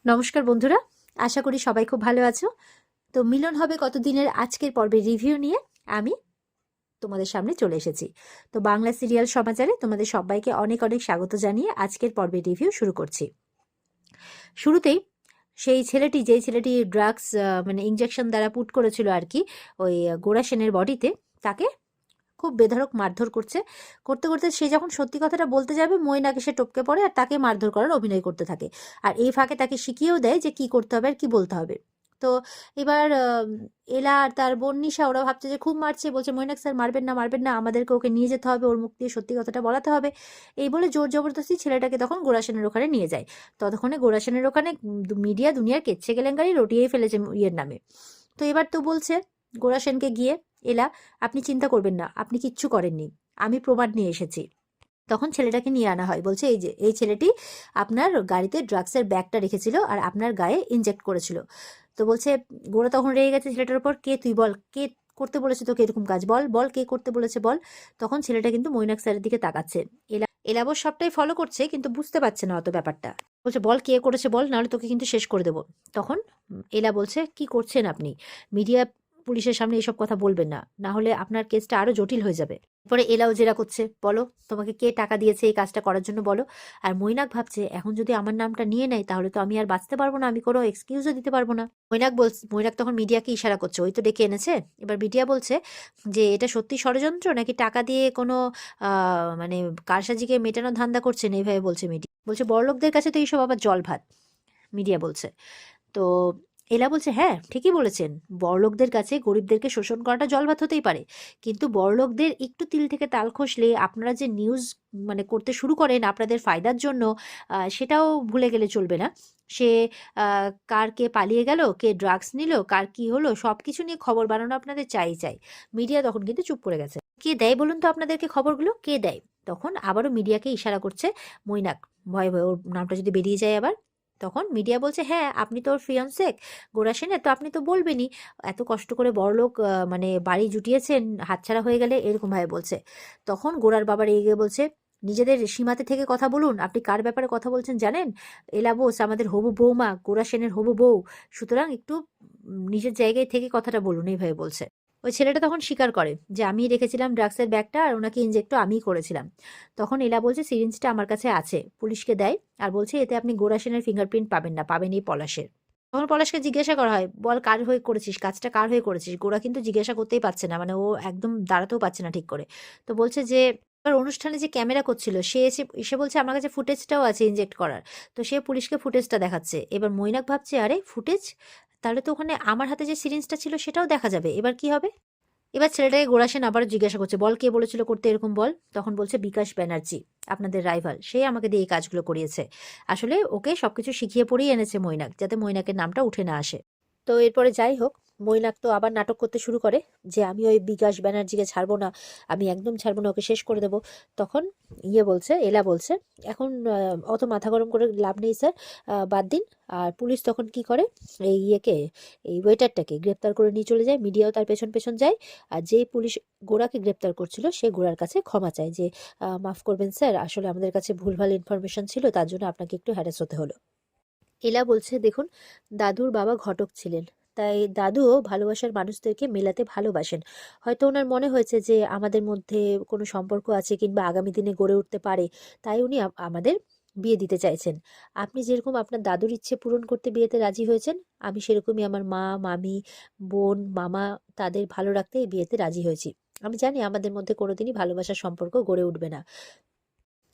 নমস্কার বন্ধুরা, আশা করি সবাই খুব ভালো আছো। তো মিলন হবে কতদিনের আজকের পর্বের রিভিউ নিয়ে আমি তোমাদের সামনে চলে এসেছি। তো বাংলা সিরিয়াল সমাচারে তোমাদের সবাইকে অনেক অনেক স্বাগত জানিয়ে আজকের পর্বের রিভিউ শুরু করছি। শুরুতেই সেই ছেলেটি, যেই ছেলেটি ড্রাগস মানে ইঞ্জেকশন দ্বারা পুট করেছিল আর কি ওই গোরা সেনের বডিতে, তাকে খুব বেধড়ক মারধর করতে করতে সে যখন সত্যি কথাটা বলতে যাবে মৈনাকে সে টপকে পড়ে আর তাকে মারধর করার অভিনয় করতে থাকে। আর এই ফাঁকে তাকে শিখিয়েও দেয় যে কি করতে হবে আর কি বলতে হবে। তো এবার এলা আর তার বোন নিশা ওরা ভাবছে যে খুব মারছে, বলছে মৈনাক স্যার মারবেন না মারবেন না, আমাদেরকে ওকে নিয়ে যেতে হবে, ওর মুখ দিয়ে সত্যি কথাটা বলাতে হবে। এই বলে জোর জবরদস্তি ছেলেটাকে তখন গোরাসেনের ওখানে নিয়ে যায়। ততক্ষণে গোরাসেনের ওখানে মিডিয়া দুনিয়ার কেচ্ছে কেলেঙ্কারি রটিয়েই ফেলেছে ইয়ের নামে। তো এবার তো বলছে গোরা সেনকে গিয়ে, এলা আপনি চিন্তা করবেন না, আপনি কিচ্ছু করেননি, আমি প্রমাণ নিয়ে এসেছি। তখন ছেলেটাকে নিয়ে আনা হয়, বলছে এই যে এই ছেলেটি আপনার গাড়িতে ড্রাগসের ব্যাগটা রেখেছিল আর আপনার গায়ে ইনজেক্ট করেছিল। তো বলছে গোরা তখন রেগে গেছে ছেলেটার উপর, কে তুই বল, কে করতে বলেছে তোকে এরকম কাজ, বল বল কে করতে বলেছে বল। তখন ছেলেটা কিন্তু মৈনাক স্যারের দিকে তাকাচ্ছে। এলাবো সবটাই ফলো করছে কিন্তু বুঝতে পারছে না অত ব্যাপারটা। বলছে বল কে করেছে বল, নাহলে তোকে কিন্তু শেষ করে দেবো। তখন এলা বলছে কি করছেন আপনি, মিডিয়া পুলিশের সামনে এসব কথা বলবেন না, না হলে আপনার কেসটা আরো জটিল হয়ে যাবে। পরে এলাও জেরা করছে, বলো তোমাকে কে টাকা দিয়েছে এই কাজটা করার জন্য বলো। আর মৈনাক ভাবছে এখন যদি আমার নামটা নিয়ে নেয় তাহলে তো আমি আর বাঁচতে পারবো না, আমি কোনো এক্সকিউজও দিতে পারবো না। মৈনাক তখন মিডিয়াকে ইশারা করছে, ওই তো ডেকে এনেছে। এবার মিডিয়া বলছে যে এটা সত্যি ষড়যন্ত্র নাকি টাকা দিয়ে কোনো মানে কারসাজিকে মেটানো ধান্দা করছেন, এইভাবে বলছে মিডিয়া। বলছে বড়লোকদের কাছে তো এইসব আবার জল ভাত, মিডিয়া বলছে। তো এলা বলছে হ্যাঁ ঠিকই বলেছেন, বড়লোকদের কাছে গরিবদেরকে শোষণ করাটা জলভাত হতেই পারে, কিন্তু বড়লোকদের একটু তিল থেকে তাল খসলে আপনারা যে নিউজ মানে করতে শুরু করেন আপনাদের ফায়দার জন্য, সেটাও ভুলে গেলে চলবে না। সে কার কে পালিয়ে গেল, কে ড্রাগস নিল, কার কি হলো, সব কিছু নিয়ে খবর বানানো আপনাদের চাই। মিডিয়া তখন কিন্তু চুপ করে গেছে। কে দেয় বলুন তো আপনাদেরকে খবরগুলো, কে দেয়? তখন আবারও মিডিয়াকে ইশারা করছে মৈনাক, ভয়ে ভয়ে ওর নামটা যদি বেরিয়ে যায় আবার। তখন মিডিয়া বলছে হ্যাঁ আপনি তো ওর ফিয়ান্সে গোরা সেনের, তো আপনি তো বলবেনই, এত কষ্ট করে বড়লোক মানে বাড়ি জুটিয়েছেন, হাতছাড়া হয়ে গেলে এরকম ভাবে বলছে। তখন গোরার বাবার এগিয়ে বলছে নিজেদের সীমাতে থেকে কথা বলুন, আপনি কার ব্যাপারে কথা বলছেন জানেন? এলা বোস আমাদের হবু বৌমা, গোরা সেনের হবু বউ, সুতরাং একটু নিজের জায়গায় থেকে কথাটা বলুন, এইভাবে বলছে। ওই ছেলেটা তখন স্বীকার করে যে আমি রেখেছিলাম ড্রাগসের ব্যাগটা আর ওনাকে ইনজেক্টও আমিই করেছিলাম। তখন এলা বলছে সিরিঞ্জটা আমার কাছে আছে, পুলিশকে দেয় আর বলছে এতে আপনি গোরা সেনের ফিঙ্গারপ্রিন্ট পাবেন না, পাবেন এই পলাশের। তখন পলাশকে জিজ্ঞাসা করা হয় বল কার হয়ে করেছিস কাজটা, কার হয়ে করেছিস। গোরা কিন্তু জিজ্ঞাসা করতেই পারছে না, মানে ও একদম দাঁড়াতেও পারছে না ঠিক করে। তো বলছে যে এবার অনুষ্ঠানে যে ক্যামেরা করছিল সে এসে এসে বলছে আমার কাছে ফুটেজটাও আছে ইনজেক্ট করার। তো সে পুলিশকে ফুটেজটা দেখাচ্ছে। এবার মৈনাক ভাবছে আরে ফুটেজ, তাহলে তো ওখানে আমার হাতে যে সিরিঞ্জটা ছিল সেটাও দেখা যাবে, এবার কি হবে। এবার ছেলেটাকে গোরা সেন আবারও জিজ্ঞাসা করছে বল কে বলেছিল করতে এরকম বল। তখন বলছে বিকাশ ব্যানার্জি, আপনাদের রাইভাল, সে আমাকে দিয়ে এই কাজগুলো করিয়েছে। আসলে ওকে সবকিছু শিখিয়ে পড়েই এনেছে মৈনাক, যাতে মৈনাকের নামটা উঠে না আসে। তো এরপরে যাই হোক, মৈনাক তো আবার নাটক করতে শুরু করে যে আমি ওই বিকাশ ব্যানার্জিকে ছাড়বো না, আমি একদম ছাড়বো না, ওকে শেষ করে দেবো। তখন বলছে এলা বলছে এখন অত মাথা গরম করে লাভ নেই স্যার, বাদ দিন। আর পুলিশ তখন কি করে, এই এই ওয়েটারটাকে গ্রেপ্তার করে নিয়ে চলে যায়, মিডিয়াও তার পেছন পেছন যায়। আর যেই পুলিশ গোরাকে গ্রেপ্তার করছিল সে গোরার কাছে ক্ষমা চায় যে মাফ করবেন স্যার, আসলে আমাদের কাছে ভুলভাল ইনফরমেশন ছিল, তার জন্য আপনাকে একটু হ্যারাস হতে হলো। এলা বলছে দেখুন দাদুর বাবা ঘটক ছিলেন, তাই দাদুও ভালোবাসার মানুষদেরকে মেলাতে ভালোবাসেন। হয়তো ওনার মনে হয়েছে যে আমাদের মধ্যে কোনো সম্পর্ক আছে কিংবা আগামী দিনে গড়ে উঠতে পারে, তাই উনি আমাদের বিয়ে দিতে চাইছেন। আপনি যেরকম আপনার দাদুর ইচ্ছে পূরণ করতে বিয়েতে রাজি হয়েছেন, আমি সেরকমই আমার মা মামি বোন মামা তাদের ভালো রাখতে এই বিয়েতে রাজি হয়েছি। আমি জানি আমাদের মধ্যে কোনোদিনই ভালোবাসার সম্পর্ক গড়ে উঠবে না।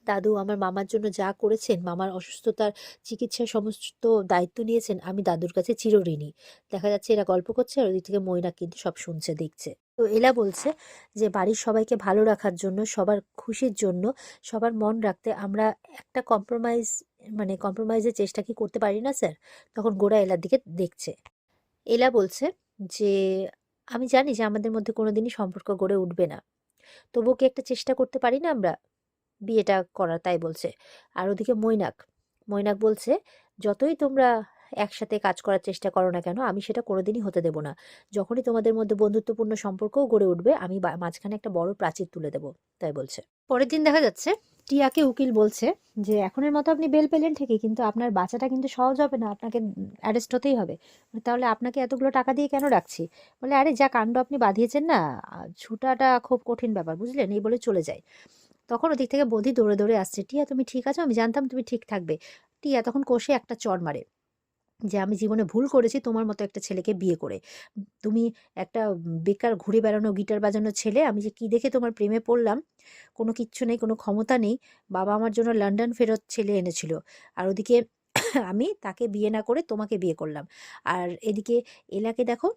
দাদু আমার মামার জন্য যা করেছেন, মামার অসুস্থতার চিকিৎসার সমস্ত দায়িত্ব নিয়েছেন, আমি দাদুর কাছে চিরঋণী। দেখা যাচ্ছে এরা গল্প করছে আর ওদিক থেকে ময়না কিন্তু সব শুনছে দেখছে। তো এলা বলছে যে বাড়ির সবাইকে ভালো রাখার জন্য, সবার খুশির জন্য, সবার মন রাখতে আমরা একটা কম্প্রোমাইজের চেষ্টা কি করতে পারি না স্যার? তখন গোরা এলার দিকে দেখছে। এলা বলছে যে আমি জানি যে আমাদের মধ্যে কোনোদিনই সম্পর্ক গড়ে উঠবে না, তবুও কি একটা চেষ্টা করতে পারি না আমরা বিয়েটা করার, তাই বলছে। আর ওদিকে মৈনাক মৈনাক বলছে যতই তোমরা একসাথে কাজ করার চেষ্টা করো না কেন, আমি সেটা কোনোদিনই হতে দেব না। যখনই তোমাদের মধ্যে বন্ধুত্বপূর্ণ সম্পর্কও গড়ে উঠবে আমি মাঝখানে একটা বড় প্রাচীর তুলে দেব, তাই বলছে। পরের দিন দেখা যাচ্ছে টিয়াকে উকিল বলছে যে এখনের মতো আপনি বেল পেলেন ঠিকই, কিন্তু আপনার বাঁচাটা কিন্তু সহজ হবে না, আপনাকে অ্যারেস্ট হতেই হবে। তাহলে আপনাকে এতগুলো টাকা দিয়ে কেন রাখছি? বলে আরে যা কাণ্ড আপনি বাঁধিয়েছেন না, ছুটাটা খুব কঠিন ব্যাপার, বুঝলেন, এই বলে চলে যায়। তখন ওদিক থেকে বধি দৌড়ে দৌড়ে আসছে, টিয়া তুমি ঠিক আছো? আমি জানতাম তুমি ঠিক থাকবে। টিয়া তখন কষে একটা চড় মারে যে আমি জীবনে ভুল করেছি তোমার মতো একটা ছেলেকে বিয়ে করে। তুমি একটা বেকার ঘুরে বেড়ানো গিটার বাজানো ছেলে, আমি যে কি দেখে তোমার প্রেমে পড়লাম। কোনো কিচ্ছু নেই, কোনো ক্ষমতা নেই। বাবা আমার জন্য লন্ডন ফেরত ছেলে এনেছিল, আর ওদিকে আমি তাকে বিয়ে না করে তোমাকে বিয়ে করলাম। আর এদিকে এলাকে দেখো,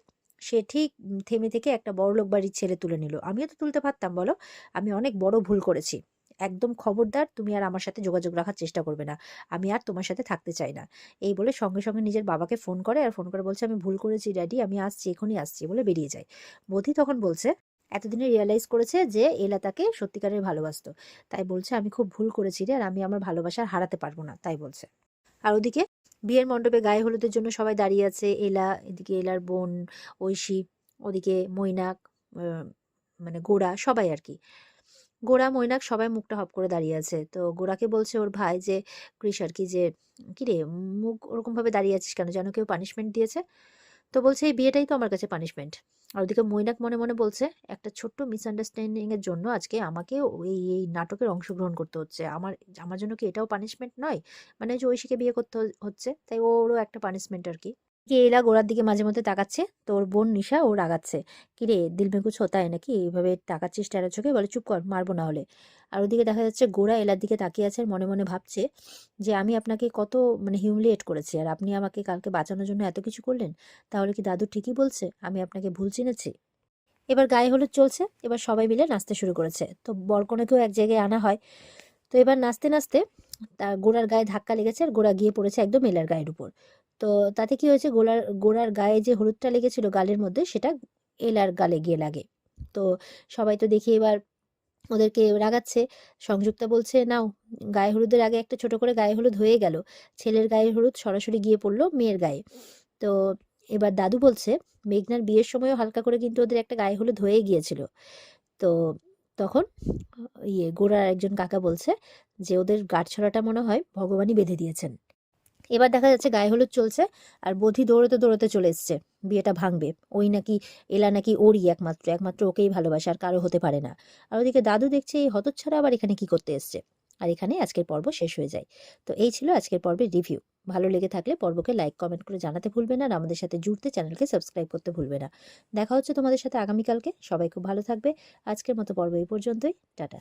সে ঠিক থেমে থেকে একটা বড়লোক বাড়ির ছেলে তুলে নিল। আমিও তো তুলতে পারতাম বলো। আমি অনেক বড় ভুল করেছি। একদম খবরদার তুমি আর আমার সাথে যোগাযোগ রাখার চেষ্টা করবে না। আমি আর তোমার সাথে থাকতে চাই না। এই বলে সঙ্গে সঙ্গে নিজের বাবাকে ফোন করে, আর ফোন করে বলছে আমি ভুল করেছি ড্যাডি, আমি আসছি, এখনই আসছি বলে বেরিয়ে যায়। বধি তখন বলছে এতদিনে রিয়েলাইজ করেছে যে এলা তাকে সত্যিকারের ভালোবাসতো। তাই বলছে আমি খুব ভুল করেছি রে, আর আমি আমার ভালোবাসা আর হারাতে পারবো না, তাই বলছে। আর ওদিকে বিয়ের মণ্ডপে গায়ে হলুদের জন্য সবাই দাঁড়িয়ে আছে। এলা, এদিকে এলার বোন ঐশী, ওদিকে মৈনাক, মানে গোড়া, সবাই আর কি। গোরা মৈনাক সবাই মুখটা হপ করে দাঁড়িয়ে আছে। তো গোরাকে বলছে ওর ভাই যে কৃষ আর কি, যে কিরে মুখ ওরকম ভাবে দাঁড়িয়ে আছিস কেন, যেন কেউ পানিশমেন্ট দিয়েছে? তো বলছে এই বিয়েটাই তো আমার কাছে পানিশমেন্ট। আর ওদিকে মৈনাক মনে মনে বলছে একটা ছোট্ট মিসআন্ডারস্ট্যান্ডিং এর জন্য আজকে আমাকে এই নাটকের অংশগ্রহণ করতে হচ্ছে। আমার আমার জন্য কি এটাও পানিশমেন্ট নয়? মানে যে ঐশীকে বিয়ে করতে হচ্ছে, তাই ওরও একটা পানিশমেন্ট আর কি। কি এলা গোড়ার দিকে মাঝে মধ্যে তাকাচ্ছে, তোর বোন নিশা ও রাগাচ্ছে। কিরে দিল মে কুছ হোতা है নাকি, এইভাবে তাকাচ্ছিস টেরা চোখে? বলে চুপ কর, মারবো না হলে। আর ওদিকে দেখা যাচ্ছে গোড়া এলার দিকে তাকিয়ে আছে, আর মনে মনে ভাবছে যে আমি আপনাকে কত মানে হিউমিলিয়েট করেছি, আর আপনি আমাকে কালকে বাঁচানোর জন্য এত কিছু করলেন। তাহলে কি দাদু ঠিকই বলছে, আমি আপনাকে ভুল চিনেছি? এবার গায়ে হলুদ চলছে, এবার সবাই মিলে নাচতে শুরু করেছে। তো বরকনেকেও এক জায়গায় আনা হয়। তো এবার নাচতে নাচতে তার গোড়ার গায়ে ধাক্কা লেগেছে, আর গোড়া গিয়ে পড়েছে একদম এলার গায়ের উপর। তো তাতে কি হয়েছে, গোড়ার গায়ে যে হলুদটা লেগেছিল গালের মধ্যে, সেটা এলার গালে গিয়ে লাগে। তো সবাই তো দেখি এবার ওদেরকে রাগাচ্ছে। সংযুক্তা বলছে নাও, গায়ে হলুদের আগে একটা ছোট করে গায়ে হলুদ হয়ে গেল, ছেলের গায়ে হলুদ সরাসরি গিয়ে পড়লো মেয়ের গায়ে। তো এবার দাদু বলছে মেঘনার বিয়ের সময়ও হালকা করে কিন্তু ওদের একটা গায়ে হলুদ হয়ে গিয়েছিল। তো তখন গোড়ার একজন কাকা বলছে যে ওদের গাঁটছড়াটা মনে হয় ভগবানই বেঁধে দিয়েছেন। এবার দেখা যাচ্ছে গায়ে হলুদ চলছে, আর বধি দৌড়তে দৌড়তে চলে এসছে বিয়েটা ভাঙবে। ওই নাকি এলা নাকি ওরই একমাত্র একমাত্র ওকেই ভালোবাসে, আর কারো হতে পারে না। আর ওদিকে দাদু দেখছে এই হতচ্ছাড়া আবার এখানে কি করতে এসছে। আর এখানে আজকের পর্ব শেষ হয়ে যায়। তো এই ছিল আজকের পর্বের রিভিউ। ভালো লেগে থাকলে পর্বকে লাইক কমেন্ট করে জানাতে ভুলবে না, আর আমাদের সাথে জুড়তে চ্যানেলকে সাবস্ক্রাইব করতে ভুলবে না। দেখা হচ্ছে তোমাদের সাথে আগামীকালকে। সবাই খুব ভালো থাকবে। আজকের মতো পর্ব এই পর্যন্তই। টাটা।